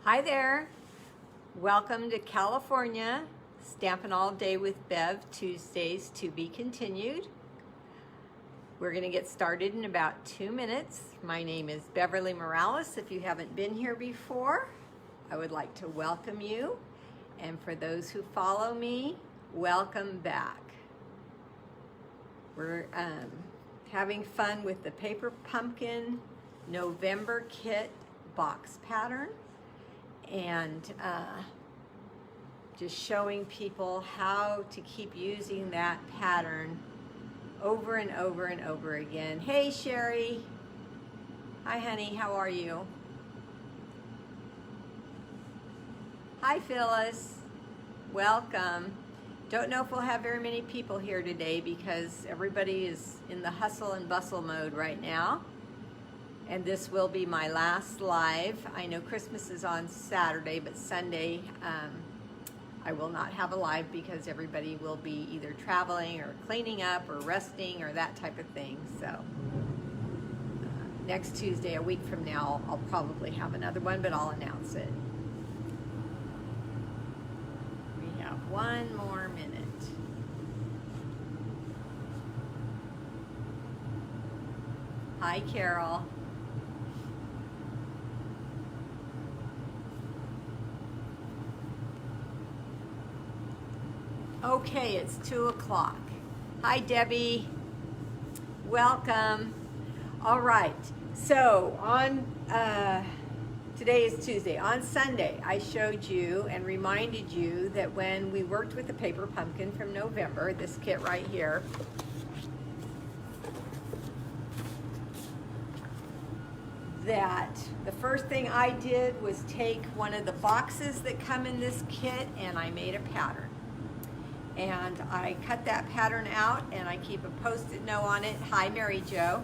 Hi there. Welcome to California, Stampin' All Day with Bev, Tuesdays to be continued. We're going to get started in about 2 minutes. My name is Beverly Morales. If you haven't been here before, I would like to welcome you. And for those who follow me, welcome back. We're having fun with the Paper Pumpkin November Kit box pattern. And just showing people how to keep using that pattern over and over and over again. Hey Sherry. Hi honey, how are you? Hi Phyllis. Welcome. Don't know if we'll have very many people here today because everybody is in the hustle and bustle mode right now. And this will be my last live. I know Christmas is on Saturday, but Sunday I will not have a live because everybody will be either traveling or cleaning up or resting or that type of thing. So next Tuesday, a week from now, I'll probably have another one, but I'll announce it. We have 1 more minute. Hi, Carol. Okay, it's 2 o'clock. Hi, Debbie. Welcome. All right, so on, today is Tuesday. On Sunday, I showed you and reminded you that when we worked with the Paper Pumpkin from November, this kit right here, that the first thing I did was take one of the boxes that come in this kit and I made a pattern. And I cut that pattern out and I keep a post-it note on it. Hi, Mary Jo.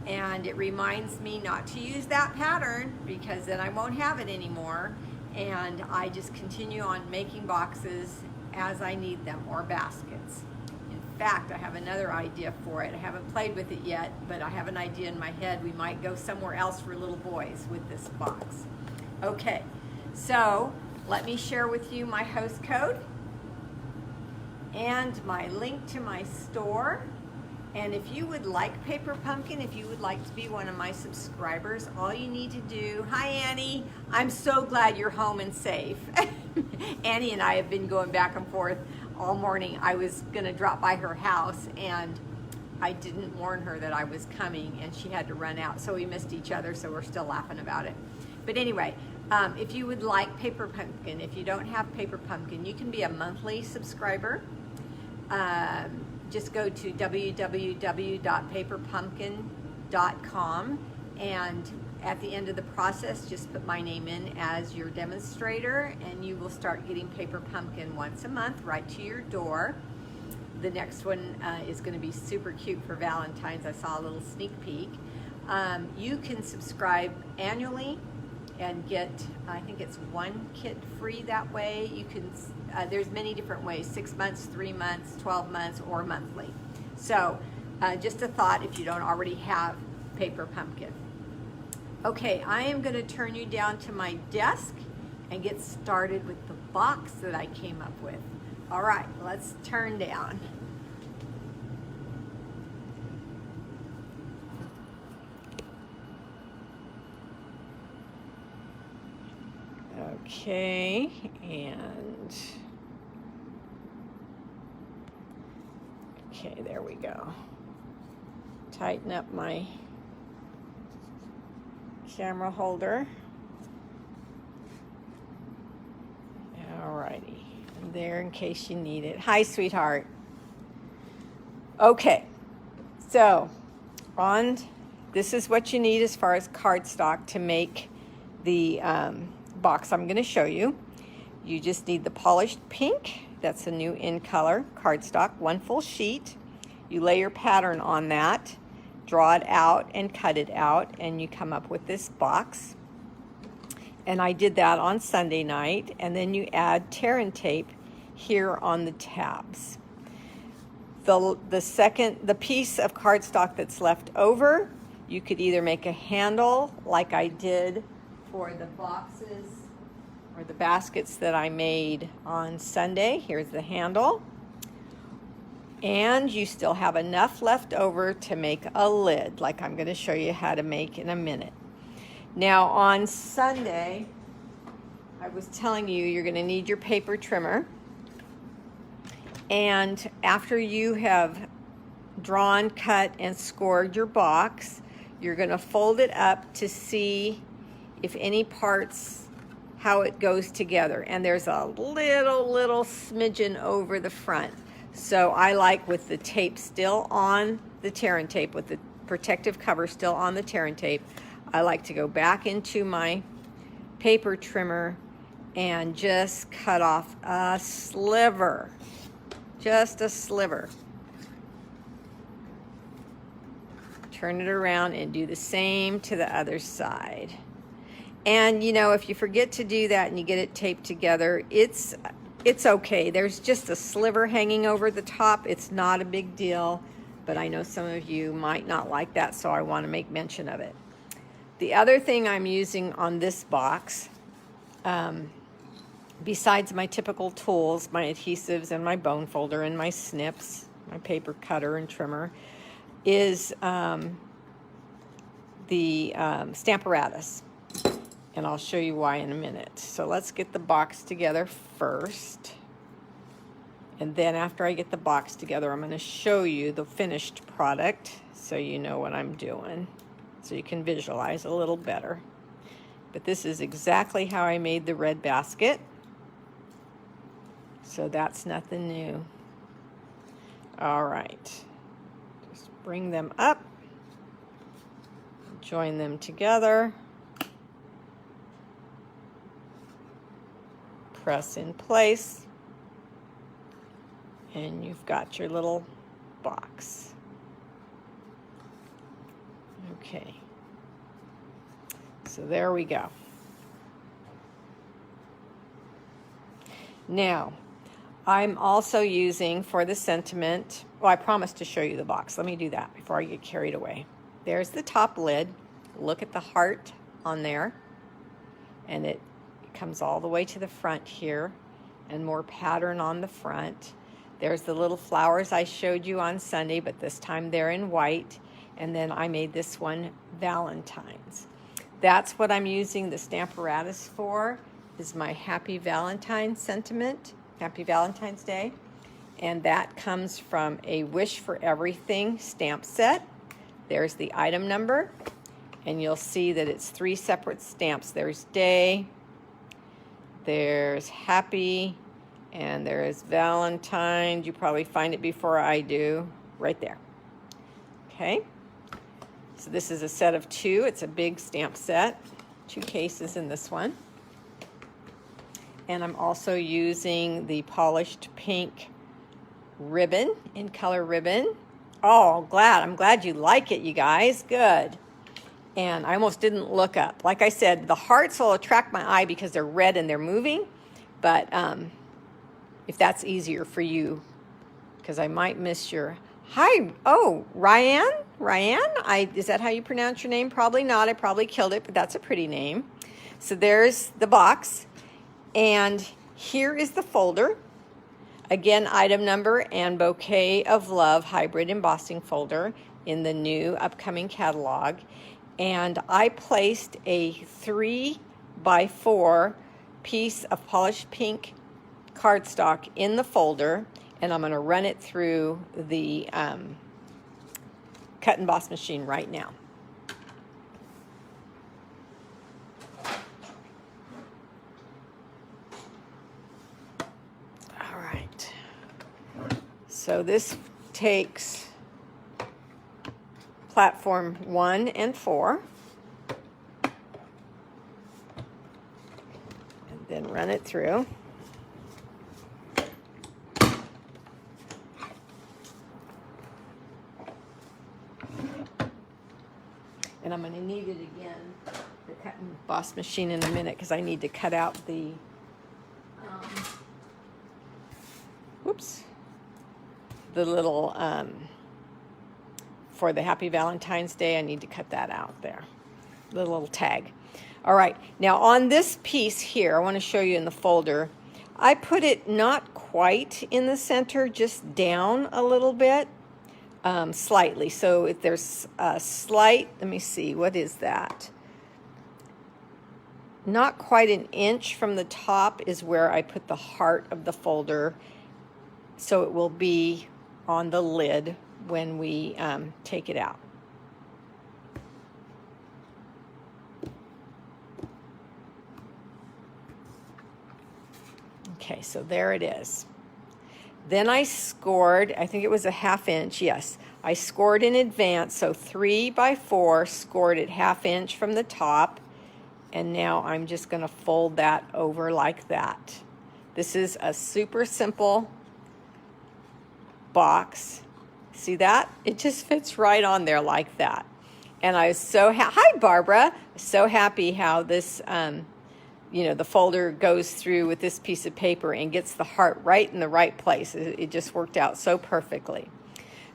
And it reminds me not to use that pattern because then I won't have it anymore. And I just continue on making boxes as I need them, or baskets. In fact, I have another idea for it. I haven't played with it yet, but I have an idea in my head. We might go somewhere else for little boys with this box. Okay, so let me share with you my host code and my link to my store. And if you would like Paper Pumpkin, if you would like to be one of my subscribers, all you need to do, hi Annie, I'm so glad you're home and safe. Annie and I have been going back and forth all morning. I was gonna drop by her house and I didn't warn her that I was coming and she had to run out, so we missed each other, so we're still laughing about it. But anyway, if you would like Paper Pumpkin, if you don't have Paper Pumpkin, you can be a monthly subscriber. Just go to www.paperpumpkin.com and at the end of the process just put my name in as your demonstrator and you will start getting Paper Pumpkin once a month right to your door. The next one is going to be super cute for Valentine's. I saw a little sneak peek. You can subscribe annually and get, I think it's 1 kit free that way. You can, there's many different ways, 6 months, 3 months, 12 months, or monthly. So just a thought if you don't already have Paper Pumpkin. Okay, I am gonna turn you down to my desk and get started with the box that I came up with. All right, let's turn down. Okay, and okay, there we go. Tighten up my camera holder. Alrighty, there in case you need it. Hi, sweetheart. Okay, so this is what you need as far as cardstock to make the box I'm going to show you. You just need the polished pink, that's a new in color cardstock, 1 full sheet. You lay your pattern on that, draw it out and cut it out, and you come up with this box. And I did that on Sunday night, and then you add tear and tape here on the tabs. The piece of cardstock that's left over, you could either make a handle like I did for the boxes or the baskets that I made on Sunday. Here's the handle. And you still have enough left over to make a lid, like I'm going to show you how to make in a minute. Now on Sunday, I was telling you you're going to need your paper trimmer. And after you have drawn, cut, and scored your box, you're going to fold it up to see if any parts, how it goes together. And there's a little smidgen over the front. So I like, with the tape still on the tear and tape, with the protective cover still on the tear and tape, I like to go back into my paper trimmer and just cut off a sliver, just a sliver. Turn it around and do the same to the other side. And you know, if you forget to do that and you get it taped together, it's okay. There's just a sliver hanging over the top. It's not a big deal, but I know some of you might not like that, so I want to make mention of it. The other thing I'm using on this box, besides my typical tools, my adhesives and my bone folder and my snips, my paper cutter and trimmer, is the Stamparatus. And I'll show you why in a minute. So let's get the box together first. And then after I get the box together, I'm going to show you the finished product so you know what I'm doing, so you can visualize a little better. But this is exactly how I made the red basket. So that's nothing new. All right. Just bring them up, join them together, press in place, and you've got your little box. Okay, so there we go. Now, I'm also using for the sentiment, well, I promised to show you the box. Let me do that before I get carried away. There's the top lid. Look at the heart on there, and it comes all the way to the front here, and more pattern on the front. There's the little flowers I showed you on Sunday, but this time they're in white. And then I made this one Valentine's. That's what I'm using the Stamparatus for, is my Happy Valentine's sentiment, Happy Valentine's Day. And that comes from a Wish for Everything stamp set. There's the item number, and you'll see that it's 3 separate stamps. There's day, there's happy, and there's Valentine's. You probably find it before I do, right there. Okay, so this is a set of 2. It's a big stamp set, 2 cases in this one. And I'm also using the polished pink ribbon, in color ribbon. Oh, I'm glad you like it, you guys. Good. And I almost didn't look up. Like I said, the hearts will attract my eye because they're red and they're moving. But if that's easier for you, because I might miss your... Hi. Oh, Ryan? Is that how you pronounce your name? Probably not. I probably killed it, but that's a pretty name. So there's the box. And here is the folder. Again, item number and Bouquet of Love hybrid embossing folder in the new upcoming catalog. And I placed a 3x4 piece of polished pink cardstock in the folder, and I'm going to run it through the cut and emboss machine right now. All right. So this takes platform 1 and 4, and then run it through. And I'm going to need it again, the cut and emboss machine, in a minute, because I need to cut out the the little for the Happy Valentine's Day. I need to cut that out there, the little tag. All right, now on this piece here, I want to show you in the folder, I put it not quite in the center, just down a little bit, slightly. So if there's a slight, let me see, what is that? Not quite an inch from the top is where I put the heart of the folder, so it will be on the lid when we take it out. Okay, so there it is. Then I scored, I think it was a 1/2 inch, yes. I scored in advance, so 3 by 4, scored it 1/2 inch from the top, and now I'm just gonna fold that over like that. This is a super simple box. See that? It just fits right on there like that. And I was so hi Barbara, so happy how this you know, the folder goes through with this piece of paper and gets the heart right in the right place. It just worked out so perfectly.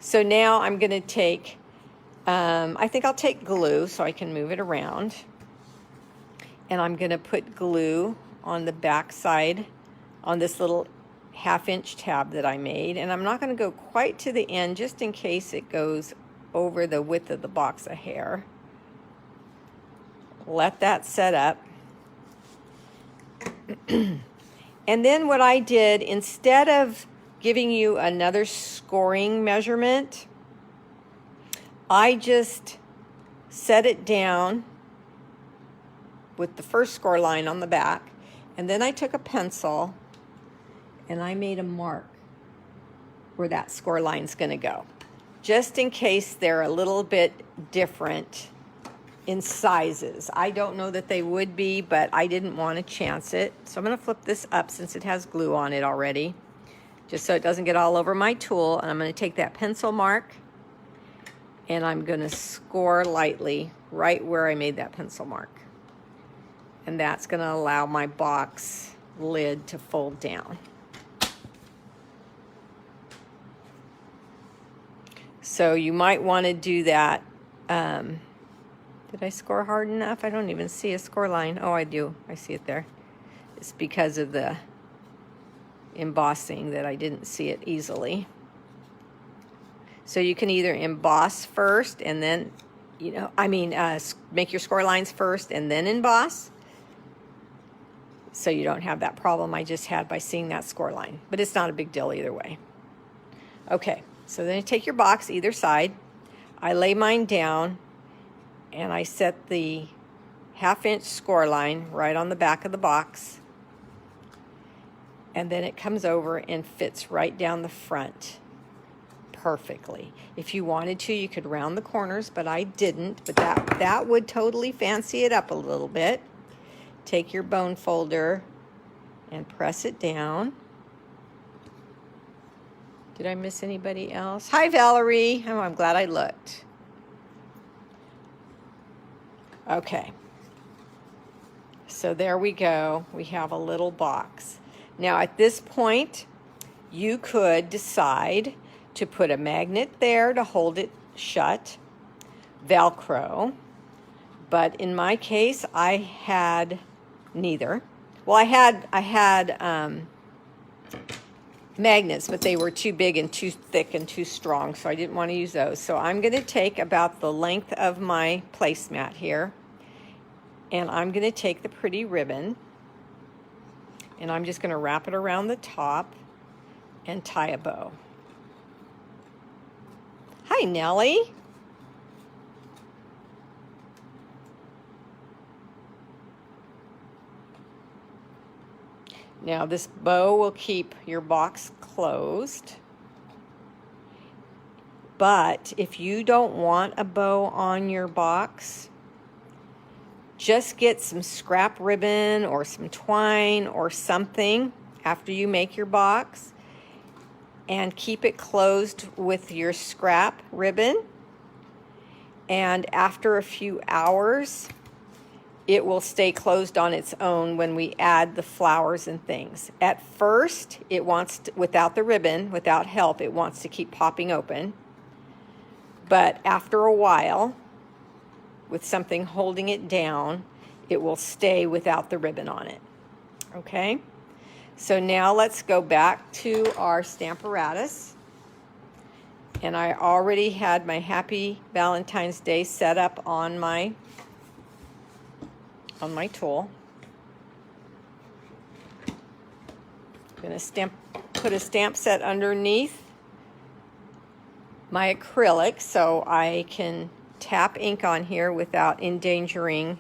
So now I'm going to take, I think I'll take glue so I can move it around. And I'm going to put glue on the back side on this little 1/2 inch tab that I made. And I'm not going to go quite to the end just in case it goes over the width of the box a hair. Let that set up. And then what I did, instead of giving you another scoring measurement, I just set it down with the first score line on the back, and then I took a pencil and I made a mark where that score line's going to go, just in case they're a little bit different in sizes. I don't know that they would be, but I didn't want to chance it. So I'm going to flip this up since it has glue on it already, just so it doesn't get all over my tool. And I'm going to take that pencil mark and I'm going to score lightly right where I made that pencil mark. And that's going to allow my box lid to fold down. So you might want to do that. Did I score hard enough? I don't even see a score line. Oh, I do. I see it there. It's because of the embossing that I didn't see it easily. So you can either emboss first and then, you know, make your score lines first and then emboss, so you don't have that problem I just had by seeing that score line. But it's not a big deal either way. Okay, so then you take your box either side. I lay mine down and I set the 1/2 inch score line right on the back of the box. And then it comes over and fits right down the front perfectly. If you wanted to, you could round the corners, but I didn't. But that would totally fancy it up a little bit. Take your bone folder and press it down. Did I miss anybody else? Hi, Valerie. Oh, I'm glad I looked. Okay. So there we go. We have a little box. Now at this point, you could decide to put a magnet there to hold it shut, Velcro, but in my case, I had neither. Well, I had magnets, but they were too big and too thick and too strong, so I didn't want to use those. So I'm going to take about the length of my placemat here, and I'm going to take the pretty ribbon, and I'm just going to wrap it around the top and tie a bow. Hi, Nellie. Now this bow will keep your box closed, but if you don't want a bow on your box, just get some scrap ribbon or some twine or something after you make your box and keep it closed with your scrap ribbon. And after a few hours, it will stay closed on its own when we add the flowers and things. At first, it wants to, without the ribbon, without help, it wants to keep popping open. But after a while, with something holding it down, it will stay without the ribbon on it. Okay, so now let's go back to our Stamparatus. And I already had my Happy Valentine's Day set up on my tool. I'm going to put a stamp set underneath my acrylic so I can tap ink on here without endangering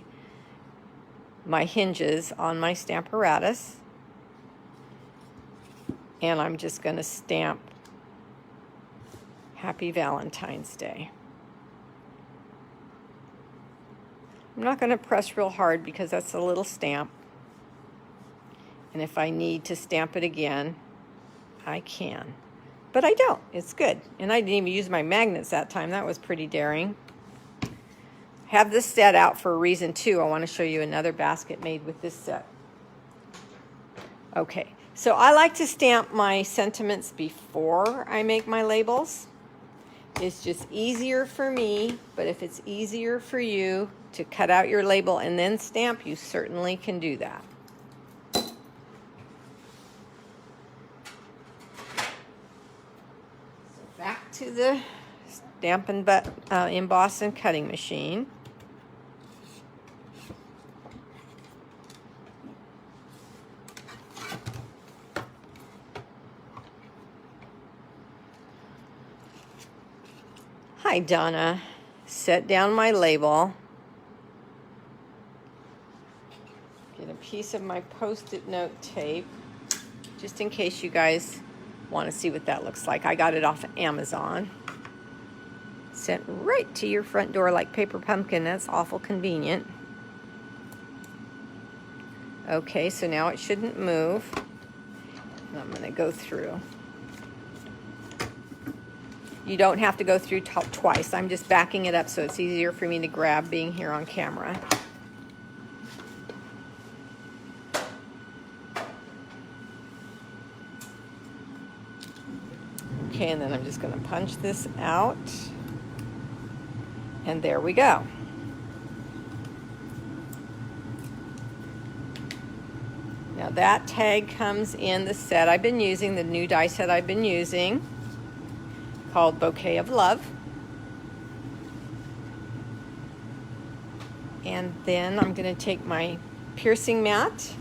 my hinges on my Stamparatus. And I'm just going to stamp Happy Valentine's Day. I'm not going to press real hard because that's a little stamp. And if I need to stamp it again, I can. But I don't. It's good. And I didn't even use my magnets that time. That was pretty daring. Have this set out for a reason too. I want to show you another basket made with this set. Okay, so I like to stamp my sentiments before I make my labels. It's just easier for me, but if it's easier for you to cut out your label and then stamp, you certainly can do that. Back to the Stampin' Emboss and cutting machine. Hi, Donna. Set down my label. Get a piece of my Post-it note tape, just in case you guys want to see what that looks like. I got it off of Amazon. Sent right to your front door like Paper Pumpkin. That's awful convenient. Okay, so now it shouldn't move. And I'm going to go through. You don't have to go through twice. I'm just backing it up so it's easier for me to grab being here on camera. Okay, and then I'm just going to punch this out. And there we go. Now that tag comes in the set I've been using, the new die set I've been using, called Bouquet of Love. And then I'm going to take my piercing mat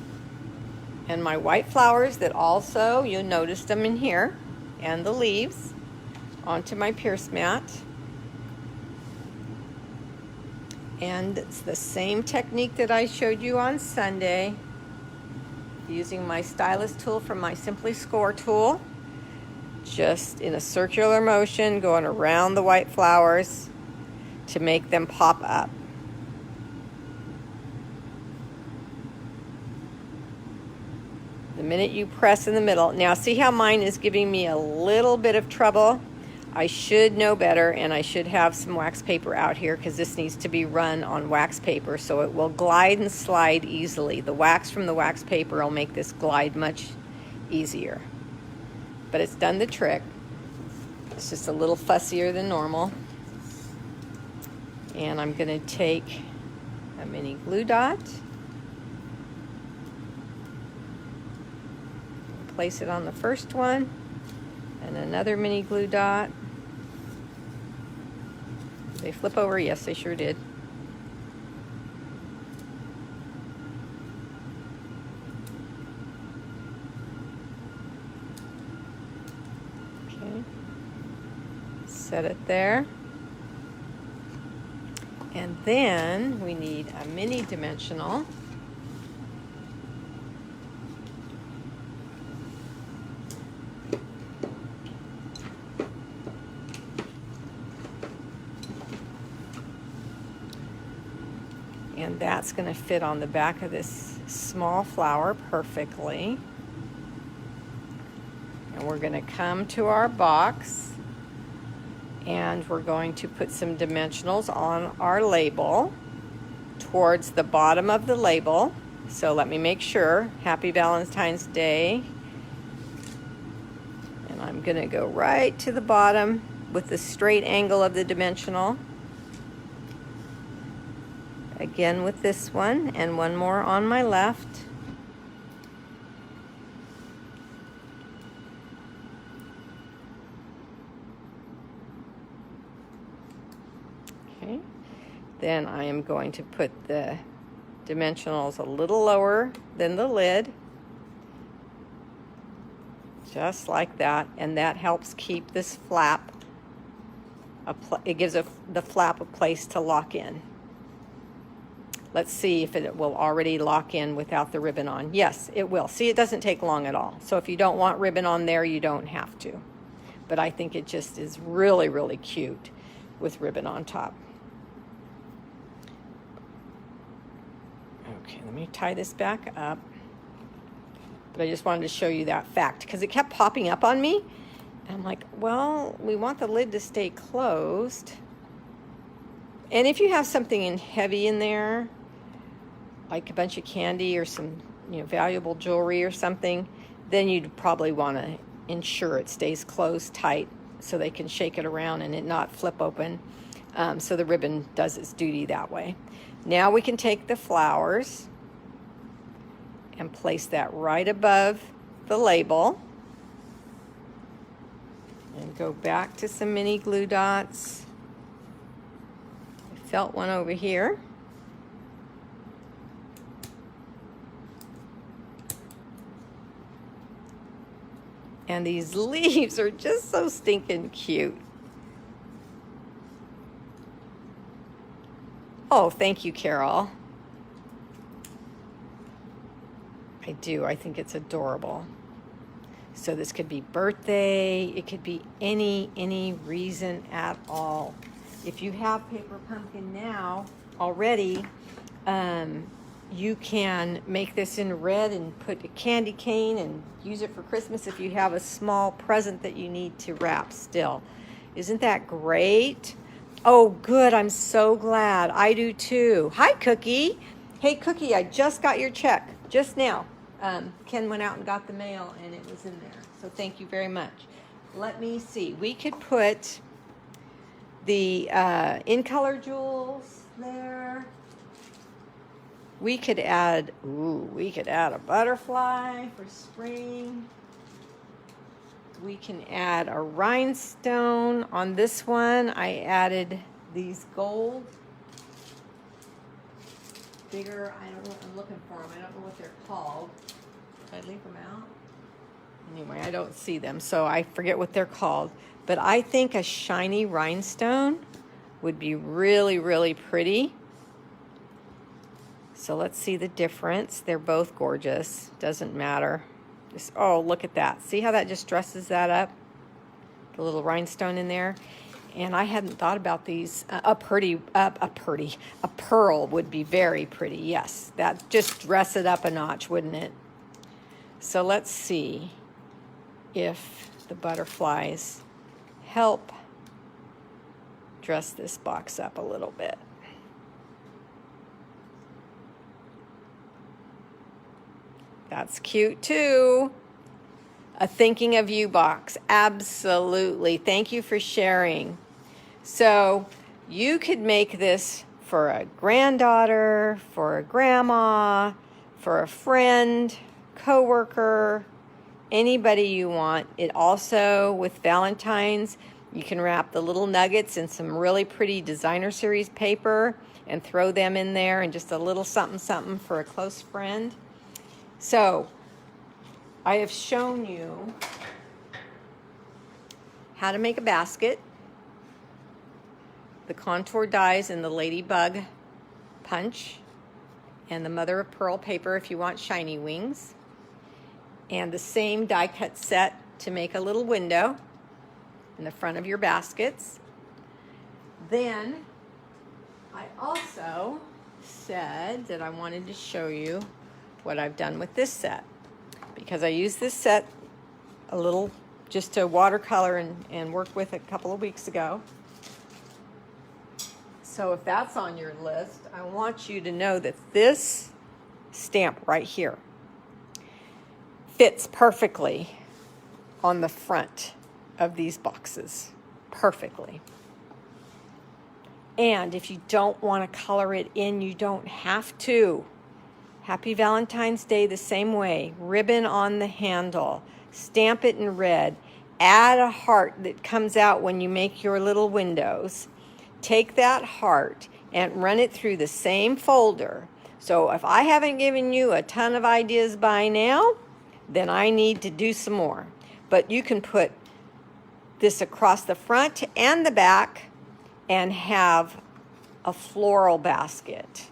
and my white flowers that also, you noticed them in here, and the leaves, onto my pierce mat. And it's the same technique that I showed you on Sunday, using my stylus tool from my Simply Score tool, just in a circular motion, going around the white flowers to make them pop up. The minute you press in the middle, now see how mine is giving me a little bit of trouble? I should know better, and I should have some wax paper out here because this needs to be run on wax paper so it will glide and slide easily. The wax from the wax paper will make this glide much easier. But it's done the trick. It's just a little fussier than normal. And I'm going to take a mini glue dot, place it on the first one, and another mini glue dot. They flip over? Yes, they sure did. Okay. Set it there. And then we need a mini dimensional. And that's going to fit on the back of this small flower perfectly. And we're going to come to our box and we're going to put some dimensionals on our label towards the bottom of the label. So let me make sure. Happy Valentine's Day. And I'm going to go right to the bottom with the straight angle of the dimensional. again with this one, and one more on my left. Okay, then I am going to put the dimensionals a little lower than the lid, just like that, and that helps keep this flap, it gives the flap a place to lock in. Let's see if it will already lock in without the ribbon on. Yes, it will. See, it doesn't take long at all. So if you don't want ribbon on there, you don't have to. But I think it just is really, really cute with ribbon on top. Okay, let me tie this back up. But I just wanted to show you that fact because it kept popping up on me. And I'm like, well, we want the lid to stay closed. And if you have something heavy in there, like a bunch of candy or some, valuable jewelry or something, then you'd probably want to ensure it stays closed tight so they can shake it around and it not flip open. So the ribbon does its duty that way. Now we can take the flowers and place that right above the label. And go back to some mini glue dots. I felt one over here. And these leaves are just so stinking cute. Oh, thank you, Carol. I do. I think it's adorable. So this could be birthday. It could be any reason at all. If you have paper pumpkin now already, you can make this in red and put a candy cane and use it for Christmas if you have a small present that you need to wrap still. Isn't that great? Oh, good. I'm so glad. I do too. Hi, Cookie. Hey, Cookie, I just got your check just now. Ken went out and got the mail and it was in there. So thank you very much. Let me see. We could put the in color jewels there. We could add, a butterfly for spring. We can add a rhinestone. On this one, I added these gold. Bigger, I don't know, I'm looking for them. I don't know what they're called. Did I leave them out? Anyway, I don't see them, so I forget what they're called. But I think a shiny rhinestone would be really, really pretty. So let's see the difference. They're both gorgeous. Doesn't matter. Just, oh, look at that. See how that just dresses that up? The little rhinestone in there. And I hadn't thought about these. A pearl would be very pretty. Yes, that just dress it up a notch, wouldn't it? So let's see if the butterflies help dress this box up a little bit. That's cute too. A thinking of you box. Absolutely. Thank you for sharing. So you could make this for a granddaughter, for a grandma, for a friend, coworker, anybody you want. It also, with Valentine's, you can wrap the little nuggets in some really pretty designer series paper and throw them in there and just a little something for a close friend. So I have shown you how to make a basket, the contour dies in the ladybug punch, and the mother of pearl paper if you want shiny wings, and the same die cut set to make a little window in the front of your baskets. Then I also said that I wanted to show you what I've done with this set, because I used this set a little just to watercolor and work with a couple of weeks ago. So if that's on your list, I want you to know that this stamp right here fits perfectly on the front of these boxes. Perfectly. And if you don't want to color it in, you don't have to. Happy Valentine's Day the same way. Ribbon on the handle. Stamp it in red. Add a heart that comes out when you make your little windows. Take that heart and run it through the same folder. So if I haven't given you a ton of ideas by now, then I need to do some more. But you can put this across the front and the back and have a floral basket.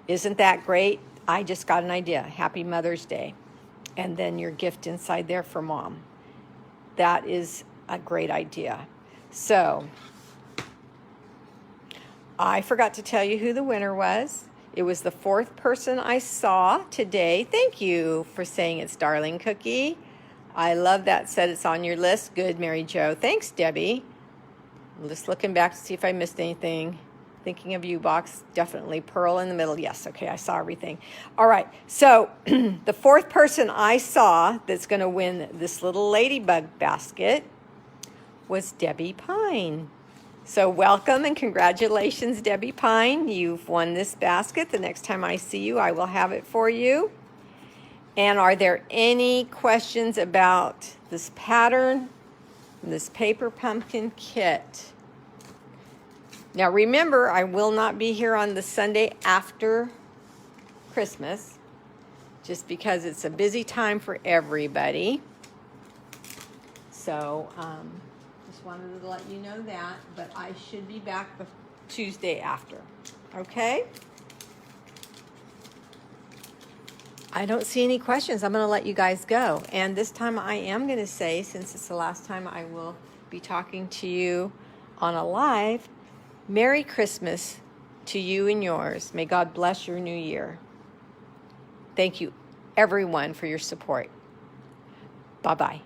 Isn't that great? I just got an idea. Happy Mother's Day. And then your gift inside there for Mom. That is a great idea. So, I forgot to tell you who the winner was. It was the 4th person I saw today. Thank you for saying it's Darling Cookie. I love that. Said it's on your list. Good, Mary Jo. Thanks, Debbie. I'm just looking back to see if I missed anything. Thinking of you box, definitely Pearl in the middle. Yes, okay, I saw everything. All right, so the 4th person I saw that's going to win this little ladybug basket was Debbie Pine. So welcome and congratulations, Debbie Pine. You've won this basket. The next time I see you, I will have it for you. And are there any questions about this pattern, this paper pumpkin kit? Now remember, I will not be here on the Sunday after Christmas, just because it's a busy time for everybody. So, just wanted to let you know that, but I should be back the Tuesday after, okay? I don't see any questions. I'm going to let you guys go. And this time I am going to say, since it's the last time I will be talking to you on a live, Merry Christmas to you and yours. May God bless your new year. Thank you, everyone, for your support. Bye-bye.